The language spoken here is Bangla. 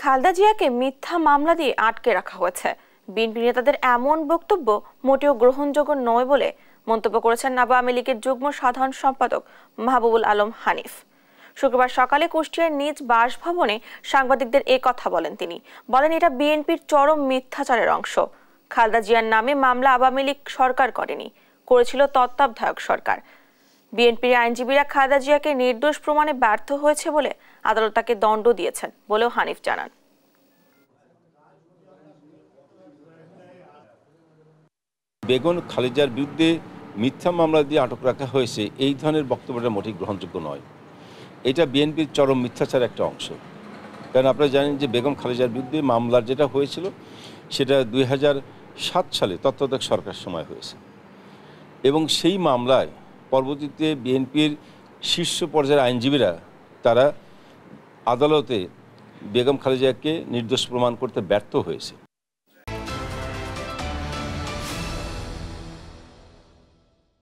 খালেদা জিয়াকে মিথ্যা মামলা দিয়ে আটকে রাখা হয়েছে। বিএনপি নেতাদের এমন বক্তব্য মোটেও গ্রহণযোগ্য নয় বলে মন্তব্য করেছেন আওয়ামী লীগের যুগ্ম সাধারণ সম্পাদক মাহবুবুল আলম হানিফ। শুক্রবার সকালে কুষ্টিয়ার নিজ বাসভবনে সাংবাদিকদের এ কথা বলেন তিনি। বলেন, এটা বিএনপির চরম মিথ্যাচারের অংশ। খালেদা জিয়ার নামে মামলা আওয়ামী লীগ সরকার করেনি, করেছিল তত্ত্বাবধায়ক সরকার। বিএনপির আইনজীবীরা খালেদা জিয়াকে নির্দোষ প্রমাণে ব্যর্থ হয়েছে বলে আদালত তাকে দণ্ড দিয়েছেন বলেও হানিফ জানান। বেগম খালেদার বিরুদ্ধে মিথ্যা মামলা দিয়ে আটক রাখা হয়েছে, এই ধরনের বক্তব্যটা মোটেই গ্রহণযোগ্য নয়। এটা বিএনপির চরম মিথ্যাচারের একটা অংশ। কারণ আপনারা জানেন যে বেগম খালেদার বিরুদ্ধে মামলার যেটা হয়েছিল সেটা 2007 সালে তত্ত্বাবধায়ক সরকার সময় হয়েছে, এবং সেই মামলায় পরবর্তীতে বিএনপির শীর্ষ পর্যায়ের আইনজীবীরা তারা আদালতে বেগম খালেদাকে নির্দোষ প্রমাণ করতে ব্যর্থ হয়েছে।